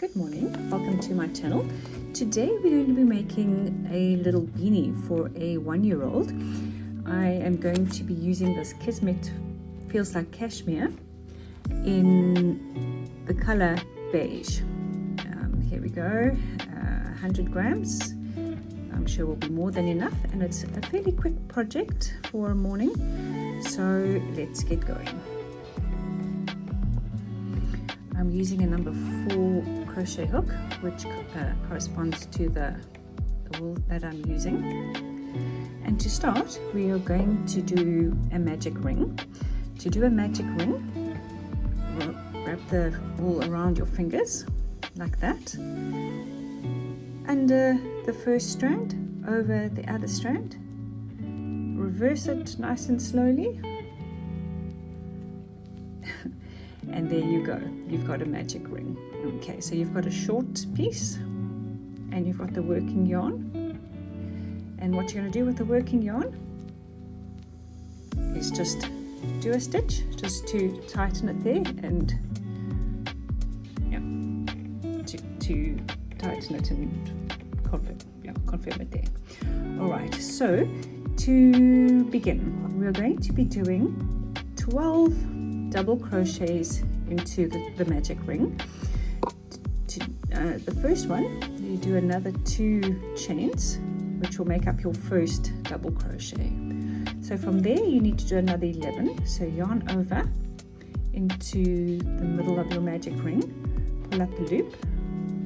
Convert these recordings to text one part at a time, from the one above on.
Good morning, welcome to my channel. Today we're going to be making a little beanie for a 1-year-old. I am going to be using this Kismet Feels Like Cashmere in the color beige. Here we go, 100 grams. I'm sure will be more than enough, and it's a fairly quick project for a morning, so let's get going. I'm using a number 4 crochet hook, which corresponds to the wool that I'm using. And to start, we are going to do a magic ring. To do a magic ring, wrap the wool around your fingers like that, under the first strand, over the other strand, reverse it nice and slowly, and there you go, you've got a magic ring. Okay, so you've got a short piece and you've got the working yarn, and what you're going to do with the working yarn is just do a stitch just to tighten it there, and to tighten it and confirm it there. Alright, so to begin, we're going to be doing 12 double crochets into the magic ring. The first one, you do another 2 chains, which will make up your first double crochet. So from there you need to do another 11, so yarn over into the middle of your magic ring, pull up the loop,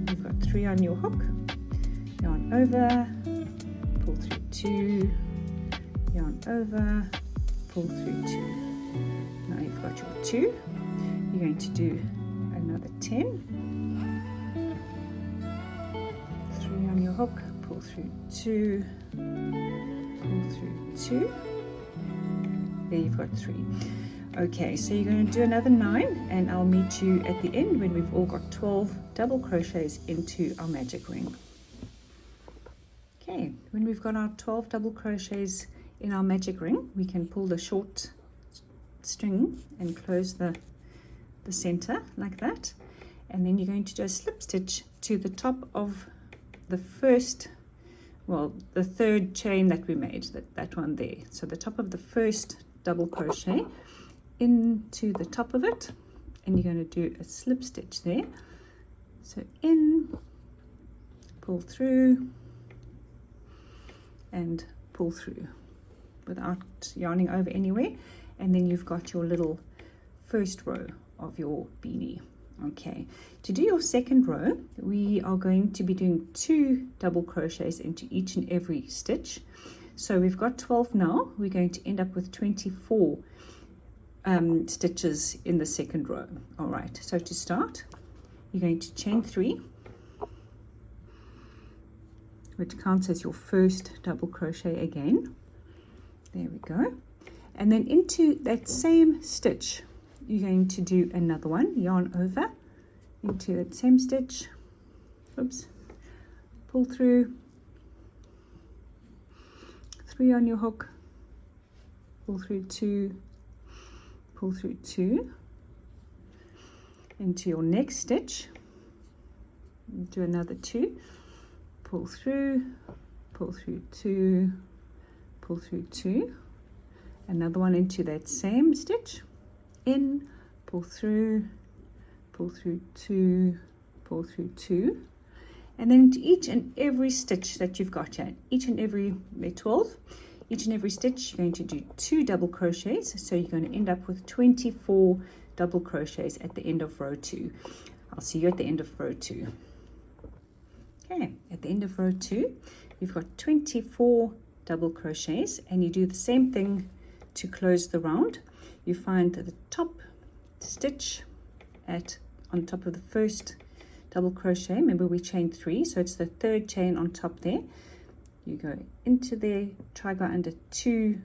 you've got 3 on your hook, yarn over, pull through 2, yarn over, pull through 2. Now you've got your 2, you're going to do another 10, 3 on your hook, pull through 2, pull through 2, there you've got 3. Okay, so you're going to do another 9, and I'll meet you at the end when we've all got 12 double crochets into our magic ring. Okay, when we've got our 12 double crochets in our magic ring, we can pull the short string and close the center like that, and then you're going to do a slip stitch to the top of the first, the third chain that we made, that one there. So the top of the first double crochet into the top of it, and you're going to do a slip stitch there. So in, pull through, and pull through without yarning over anywhere, and then you've got your little first row of your beanie. Okay, to do your second row, we are going to be doing 2 double crochets into each and every stitch. So we've got 12 now, we're going to end up with 24 stitches in the second row. All right, so to start, you're going to chain 3, which counts as your first double crochet again. There we go. And then into that same stitch, you're going to do another one, yarn over into that same stitch, oops, pull through, 3 on your hook, pull through 2, pull through 2, into your next stitch, do another 2, pull through 2, pull through 2, another one into that same stitch, in, pull through 2, pull through 2, and then into each and every stitch that you've got here, each and every 12, each and every stitch you're going to do 2 double crochets, so you're going to end up with 24 double crochets at the end of row 2. I'll see you at the end of row 2. Okay, at the end of row 2 you've got 24 double crochets, and you do the same thing to close the round. You find the top stitch on top of the first double crochet. Remember, we chained 3, so it's the third chain on top there. You go into there, try go under 2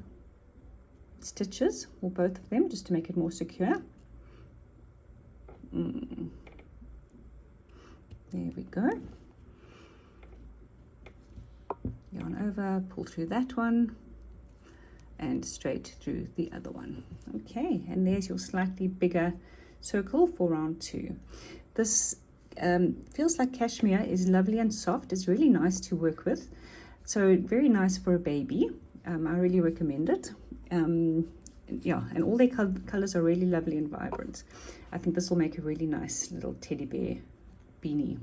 stitches, or both of them, just to make it more secure. There we go. Yarn over, pull through that one, and straight through the other one. Okay, and there's your slightly bigger circle for round 2. This feels like cashmere, is lovely and soft. It's really nice to work with, so very nice for a baby. I really recommend it. Yeah, and all their colors are really lovely and vibrant. I think this will make a really nice little teddy bear beanie.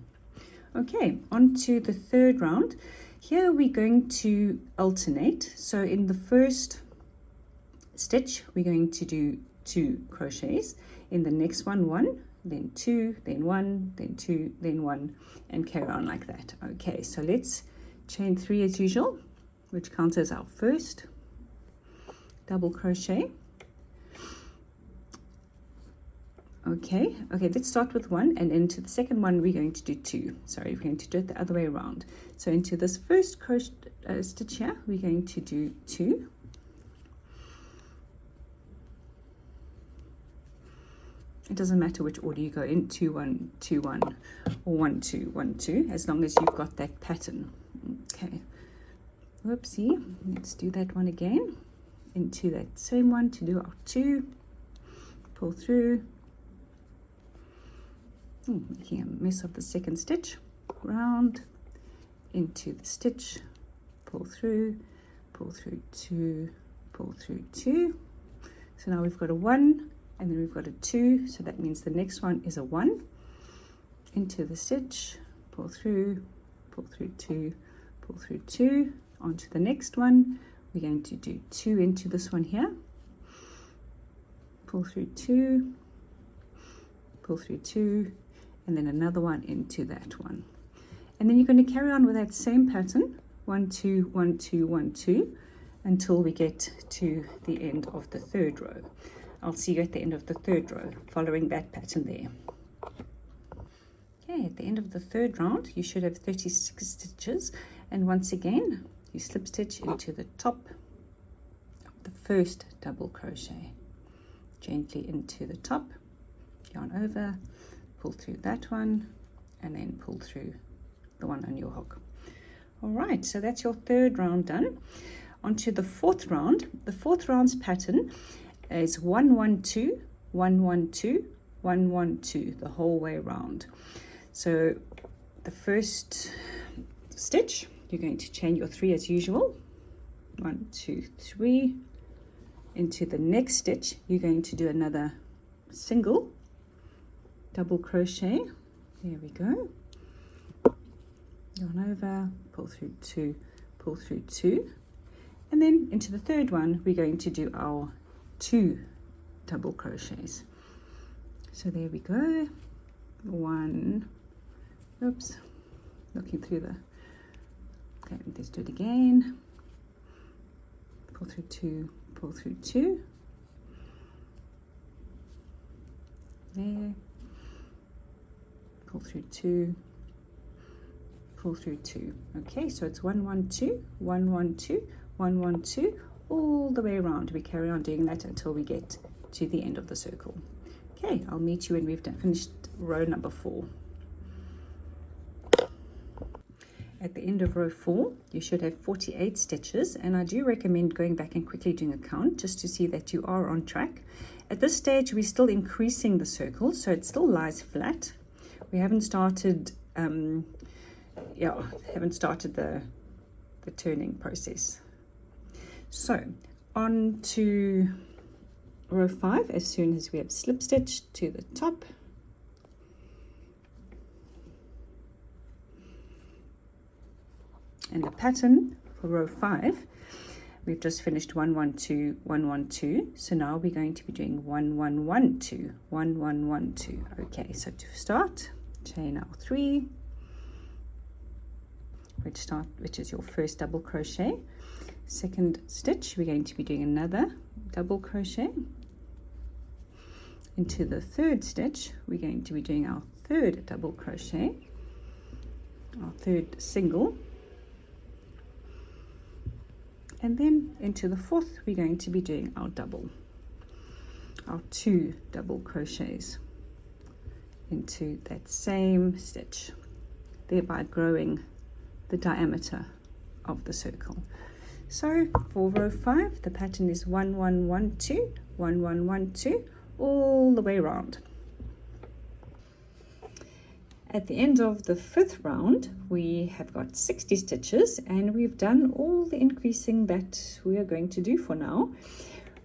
Okay, on to the third round. Here we're going to alternate. So in the first stitch, we're going to do 2 crochets. In the next one, 1, then 2, then 1, then 2, then 1, and carry on like that. Okay, so let's chain 3 as usual, which counts as our first double crochet. Okay, let's start with 1, and into the second one we're going to do 2. Sorry, we're going to do it the other way around. So into this first crochet stitch here, we're going to do 2. It doesn't matter which order you go in, 2 1 2 1 or 1 2 1 2, as long as you've got that pattern. Okay, whoopsie, let's do that one again. Into that same one to do our 2, pull through, making a mess of the second stitch, round, into the stitch, pull through 2, pull through 2. So now we've got a 1, and then we've got a 2, so that means the next one is a 1, into the stitch, pull through 2, pull through 2, onto the next one. We're going to do 2 into this one here, pull through 2, pull through 2, and then another one into that one. And then you're going to carry on with that same pattern, 1 2 1 2 1 2, until we get to the end of the third row. I'll see you at the end of the third row, following that pattern there. Okay, at the end of the third round, you should have 36 stitches, and once again, you slip stitch into the top of the first double crochet, gently into the top, yarn over, pull through that one, and then pull through the one on your hook. All right, so that's your third round done. On to the fourth round. The fourth round's pattern is 1 1 2 1 1 2 1 1 2 the whole way around. So the first stitch, you're going to chain your 3 as usual, 1 2 3. Into the next stitch, you're going to do another single double crochet. There we go. Yarn over, pull through 2, pull through 2, and then into the third one we're going to do our 2 double crochets. So there we go. 1, oops, looking through the, okay, let's do it again. Pull through 2, pull through 2, there, pull through 2, pull through 2. Okay, so it's 1 1 2 1 1 2 1 1 2 all the way around. We carry on doing that until we get to the end of the circle. Okay, I'll meet you when we've finished row number 4. At the end of row 4, you should have 48 stitches, and I do recommend going back and quickly doing a count just to see that you are on track. At this stage, we're still increasing the circle, so it still lies flat. We haven't started, the turning process. So on to row 5, as soon as we have slip stitched to the top, and the pattern for row 5, we've just finished 1 1 2 1 1 2, so now we're going to be doing 1 1 1 2 1 1 1 2. Okay, so to start, chain our 3, which is your first double crochet. Second stitch, we're going to be doing another double crochet. Into the third stitch, we're going to be doing our third double crochet, our third single, and then into the fourth, we're going to be doing our 2 double crochets into that same stitch, thereby growing the diameter of the circle. So for row 5, the pattern is 1 1 1 2 1 1 1 2 all the way around. At the end of the 5th round, we have got 60 stitches, and we've done all the increasing that we are going to do for now.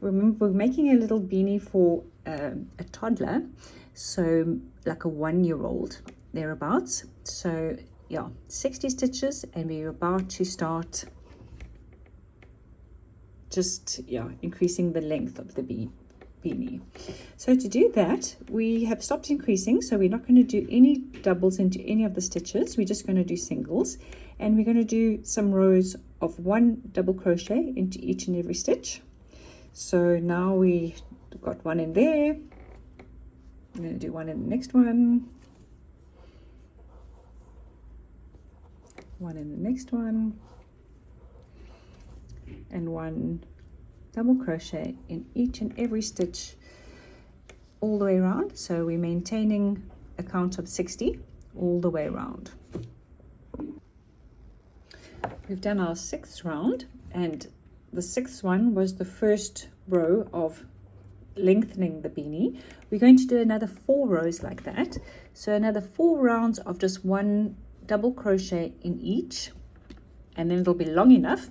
Remember, we're making a little beanie for a toddler, so like a 1-year-old thereabouts. So yeah, 60 stitches, and we're about to start just increasing the length of the beanie. So to do that, we have stopped increasing, so we're not going to do any doubles into any of the stitches. We're just going to do singles, and we're going to do some rows of 1 double crochet into each and every stitch. So now we've got 1 in there. I'm going to do 1 in the next one, 1 in the next one, and 1 double crochet in each and every stitch all the way around. So we're maintaining a count of 60 all the way around. We've done our 6th round, and the 6th one was the first row of lengthening the beanie. We're going to do another 4 rows like that, so another 4 rounds of just 1 double crochet in each, and then it'll be long enough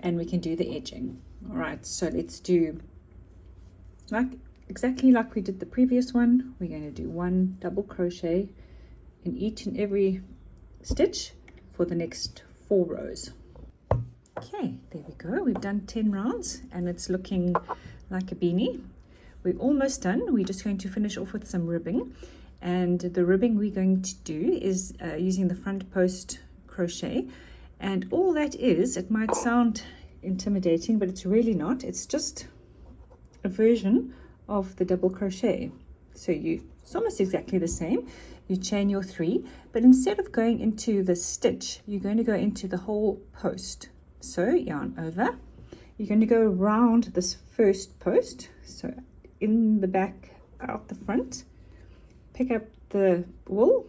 and we can do the edging. All right, so let's do exactly like we did the previous one. We're going to do 1 double crochet in each and every stitch for the next 4 rows. Okay, there we go. We've done 10 rounds and it's looking like a beanie. We're almost done. We're just going to finish off with some ribbing, and the ribbing we're going to do is using the front post crochet. And all that is, it might sound intimidating, but it's really not. It's just a version of the double crochet. So it's almost exactly the same. You chain your 3, but instead of going into the stitch, you're going to go into the whole post. So yarn over, you're going to go around this first post, so in the back, out the front, pick up the wool,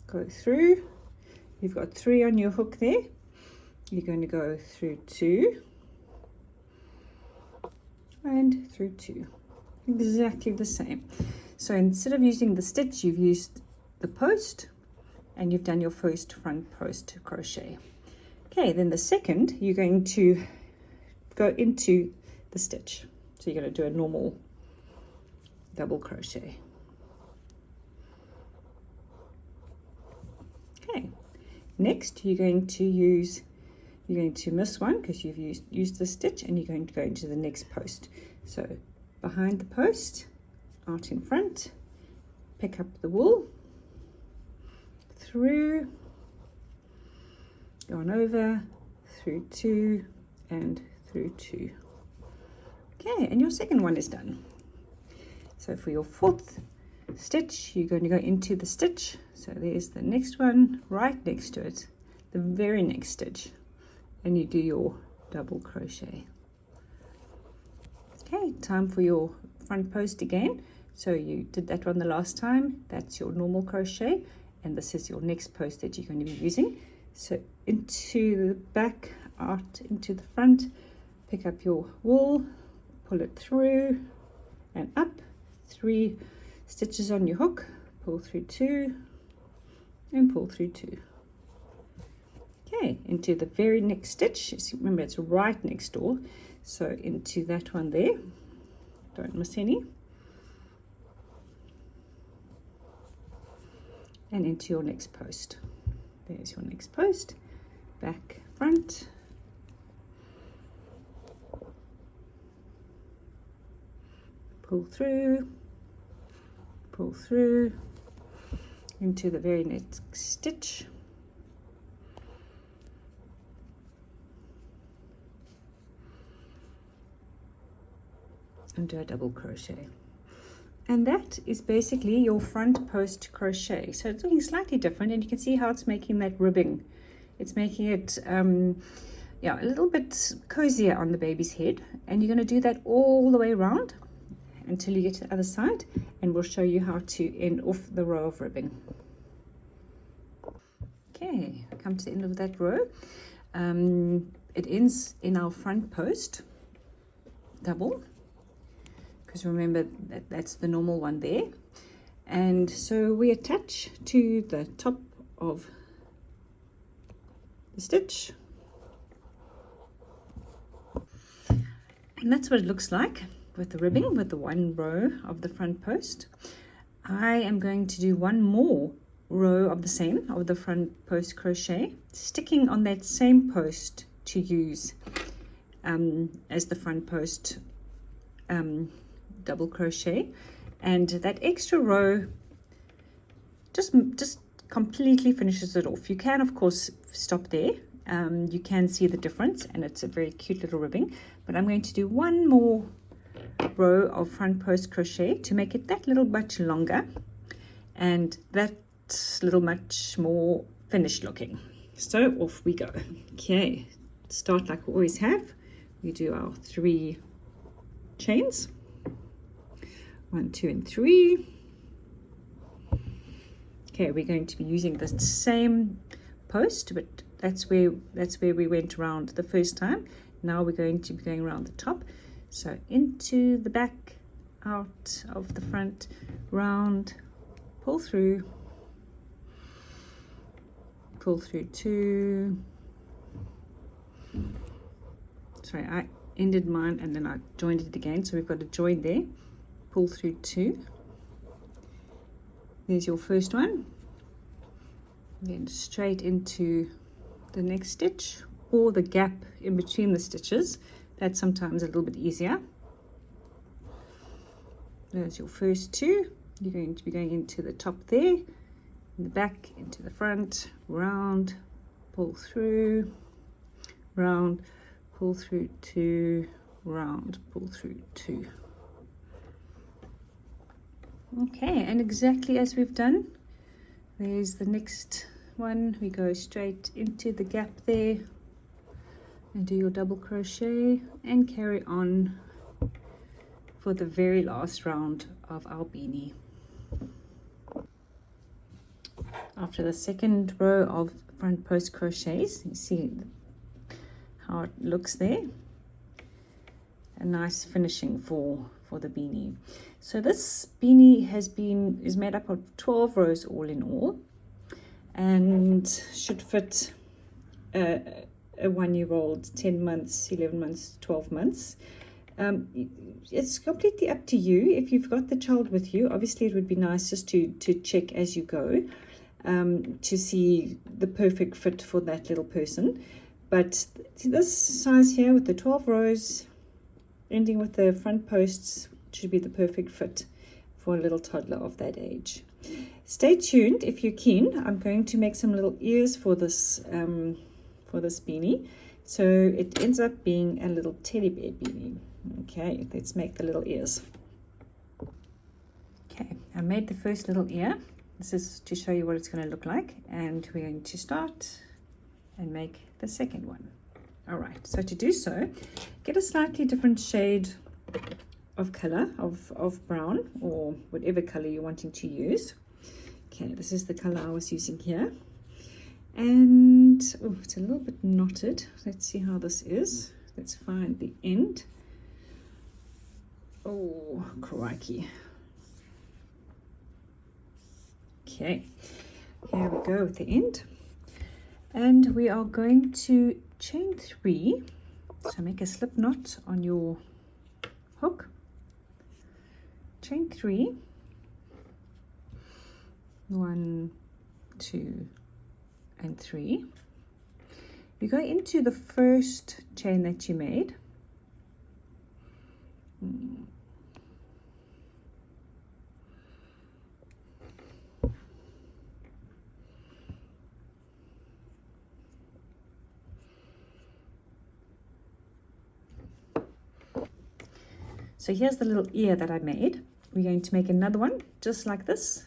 go through. You've got 3 on your hook there. You're going to go through 2 and through 2, exactly the same. So instead of using the stitch, you've used the post, and you've done your first front post crochet. Okay, then the second, you're going to go into the stitch. So you're going to do a normal double crochet. Okay, next you're going to miss one because you've used the stitch, and you're going to go into the next post. So behind the post, out in front, pick up the wool, through, go on over, through 2 and through 2. Okay, and your second one is done. So for your 4th stitch, you're going to go into the stitch. So there's the next one right next to it, the very next stitch, and you do your double crochet. Okay, time for your front post again. So you did that one the last time. That's your normal crochet, and this is your next post that you're going to be using. So into the back, out into the front, pick up your wool, pull it through and up, 3 stitches on your hook, pull through 2 and pull through 2. Okay, into the very next stitch. Remember, it's right next door, so into that one there, don't miss any, and into your next post. There's your next post, back, front, pull through, into the very next stitch, and do a double crochet. And that is basically your front post crochet. So it's looking slightly different, and you can see how it's making that ribbing. It's making it a little bit cozier on the baby's head, and you're going to do that all the way around until you get to the other side, and we'll show you how to end off the row of ribbing. Okay, come to the end of that row. It ends in our front post double, because remember that's the normal one there, And so we attach to the top of the stitch, and that's what it looks like with the ribbing, with the one row of the front post. I am going to do one more row of the same, of the front post crochet, sticking on that same post to use as the front post double crochet, and that extra row just completely finishes it off. You can of course stop there. You can see the difference, and it's a very cute little ribbing, but I'm going to do one more row of front post crochet to make it that little much longer and that little much more finished looking. So off we go. Okay, start like we always have. We do our 3 chains, 1, 2 and 3. Okay, we're going to be using the same post, but that's where we went around the first time. Now we're going to be going around the top, so into the back, out of the front, round, pull through 2. Sorry, I ended mine and then I joined it again, so we've got a join there, pull through 2. There's your first one, then straight into the next stitch, or the gap in between the stitches. That's sometimes a little bit easier. There's your first 2. You're going to be going into the top there, in the back, into the front, round, pull through, round, pull through 2, round, pull through 2. Okay, and exactly as we've done, there's the next one. We go straight into the gap there and do your double crochet and carry on for the very last round of our beanie. After the second row of front post crochets, you see how it looks there. A nice finishing for the beanie. So this beanie is made up of 12 rows all in all, and should fit a 1-year-old, 10 months, 11 months, 12 months. It's completely up to you. If you've got the child with you, obviously it would be nice just to check as you go to see the perfect fit for that little person. But this size here with the 12 rows ending with the front posts should be the perfect fit for a little toddler of that age. Stay tuned if you're keen. I'm going to make some little ears for this beanie, so it ends up being a little teddy bear beanie. Okay, let's make the little ears. Okay, I made the first little ear. This is to show you what it's going to look like, and we're going to start and make the second one. All right, so to do so, get a slightly different shade of color, of brown, or whatever color you're wanting to use. Okay, this is the color I was using here. And oh, it's a little bit knotted. Let's see how this is. Let's find the end. Oh, crikey. Okay, here we go with the end. And we are going to chain 3. So make a slip knot on your hook. Chain 3. 1, 2, and 3. You go into the first chain that you made. So here's the little ear that I made. We're going to make another one just like this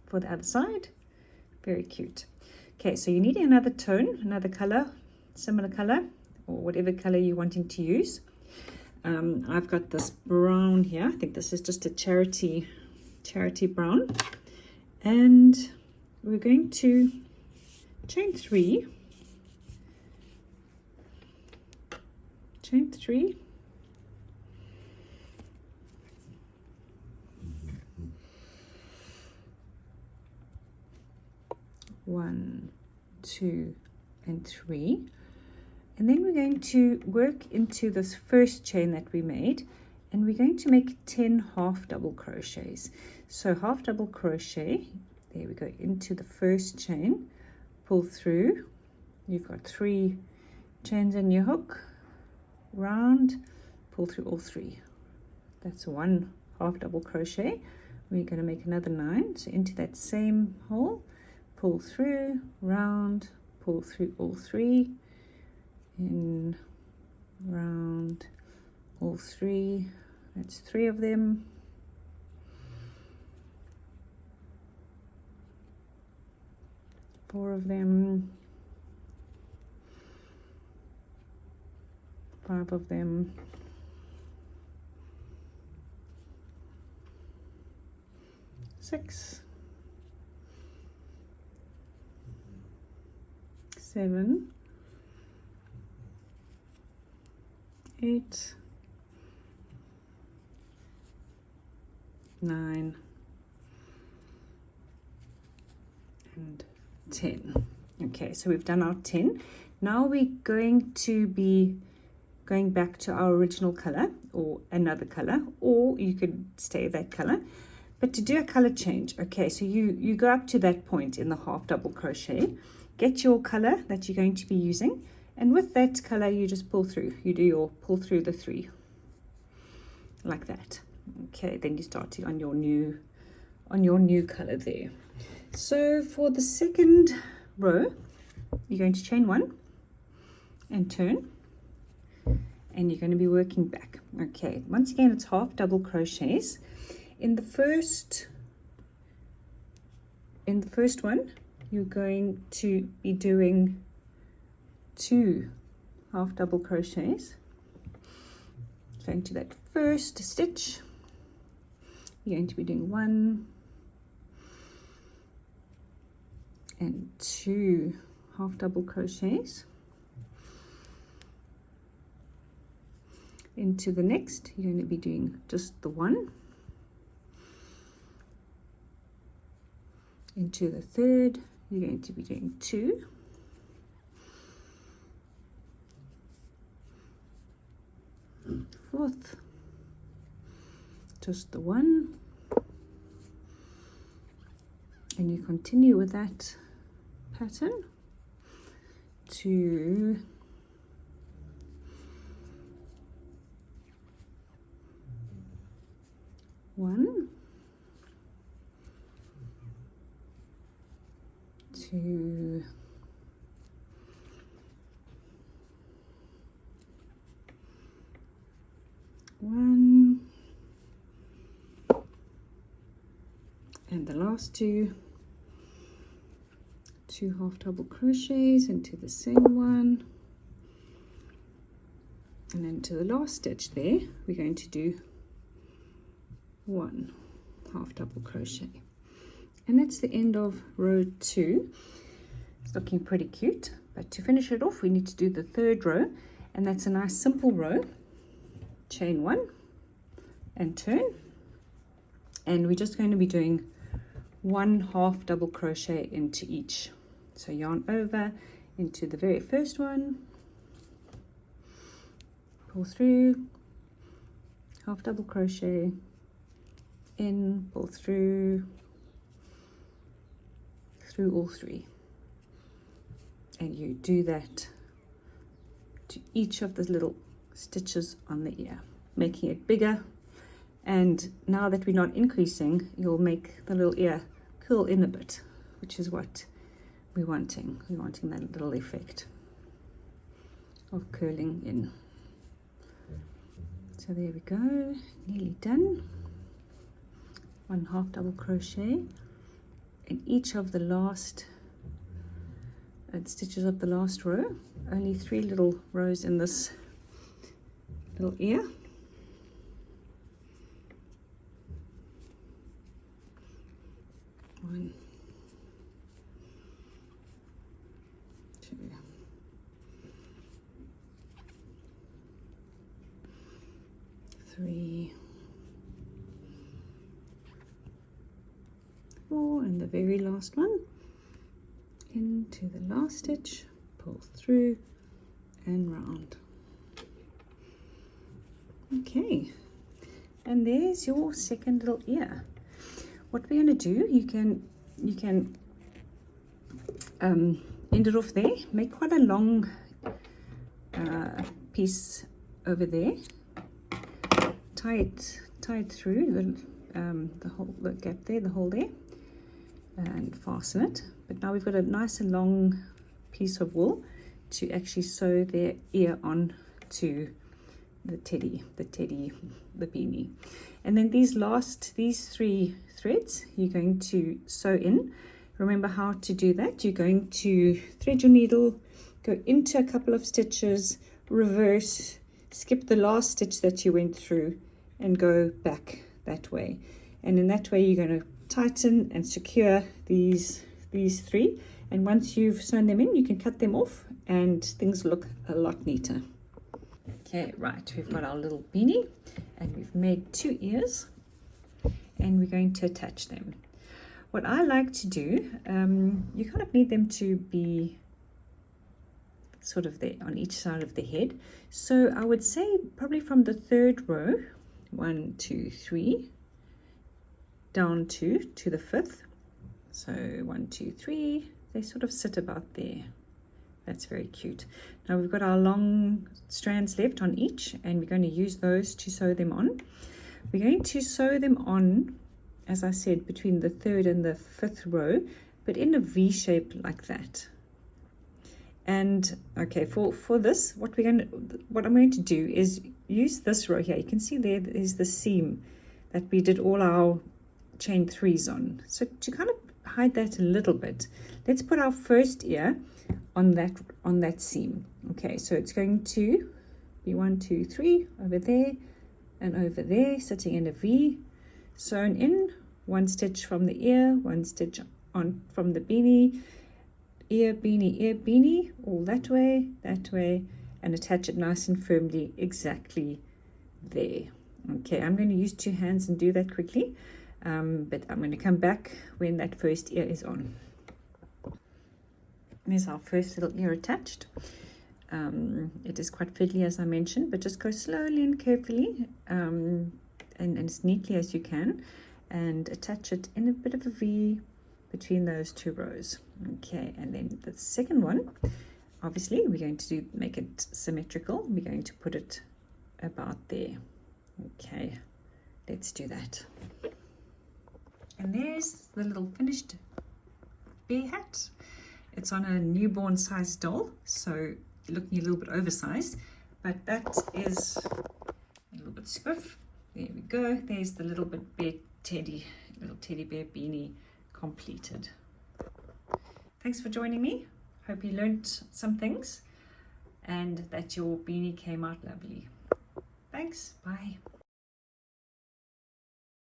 for the other side. Very cute. Okay, so you're needing another tone, another color, similar color, or whatever color you're wanting to use. I've got this brown here. I think this is just a charity brown. And we're going to chain 3. Chain 3. 1, 2, and 3. And then we're going to work into this first chain that we made, and we're going to make 10 half double crochets. So half double crochet, there we go, into the first chain, pull through. You've got 3 chains in your hook, round, pull through all 3. That's 1 half double crochet. We're going to make another 9, so into that same hole, pull through, round, pull through all 3, in, round, all 3. That's 3 of them. Four of them. 5 of them. 6, 7, 8, 9, and 10. Okay, so we've done our 10. Now we're going to be going back to our original color or another color, or you could stay that color. But to do a color change, okay, so you go up to that point in the half double crochet, get your color that you're going to be using, and with that color you just pull through. You do your pull through the 3 like that. Okay, then you start on your new color there. So for the second row, you're going to chain 1 and turn, and you're going to be working back. Okay, once again it's half double crochets. In the first one, you're going to be doing 2 half double crochets. So into that first stitch, you're going to be doing 1 and 2 half double crochets. Into the next, you're going to be doing just the 1. Into the third, you're going to be doing 2. Fourth, just the 1. And you continue with that pattern to one, 2, 1, and the last 2 half double crochets into the same one, and then to the last stitch there we're going to do 1 half double crochet, and that's the end of row 2. It's looking pretty cute, but to finish it off we need to do the third row, and that's a nice simple row. Chain 1 and turn, and we're just going to be doing 1 half double crochet into each. So yarn over into the very first one, pull through, half double crochet in, pull through all 3, and you do that to each of the little stitches on the ear, making it bigger. And now that we're not increasing, you'll make the little ear curl in a bit, which is what we're wanting. We're wanting that little effect of curling in. So there we go, nearly done. 1 half double crochet in each of the last stitches of the last row. Only 3 little rows in this little ear. One, 2, 3, 4, and the very last one. into the last stitch, pull through and round. Okay, and there's your second little ear. What we're going to do, you can end it off there, make quite a long piece over there, tie it through the gap there, the hole there, and fasten it. But now we've got a nice and long piece of wool to actually sew their ear on to the beanie. And then these three threads you're going to sew in. Remember how to do that. You're going to thread your needle, go into a couple of stitches, reverse, skip the last stitch that you went through, and go back that way. And in that way you're going to tighten and secure these three, and once you've sewn them in, you can cut them off and things look a lot neater. Okay, right, we've got our little beanie and we've made 2 ears, and we're going to attach them. What I like to do, you kind of need them to be sort of there on each side of the head. So I would say probably from the 3rd row, 1, 2, 3, down to the 5th. So 1, 2, 3, they sort of sit about there. That's very cute. Now we've got our long strands left on each, and we're going to use those to sew them on. We're going to sew them on, as I said, between the 3rd and the 5th row, but in a V shape like that. And okay, for this, what I'm going to do is use this row here. You can see there is the seam that we did all our chain 3s on. So to kind of hide that a little bit, let's put our first ear on that seam. Okay, so it's going to be 1, 2, 3 over there and over there, sitting in a V, sewn in, 1 stitch from the ear, 1 stitch on from the beanie, ear, beanie, all that way, and attach it nice and firmly exactly there. Okay, I'm going to use 2 hands and do that quickly, but I'm going to come back when that first ear is on. There's our first little ear attached. It is quite fiddly, as I mentioned, but just go slowly and carefully and as neatly as you can, and attach it in a bit of a V between those 2 rows. Okay, and then the second one, obviously we're going to make it symmetrical. We're going to put it about there. Okay, let's do that. And there's the little finished bear hat. It's on a newborn sized doll, so looking a little bit oversized, but that is a little bit stiff. There we go. There's the little teddy bear beanie completed. Thanks for joining me. Hope you learned some things and that your beanie came out lovely. Thanks. Bye.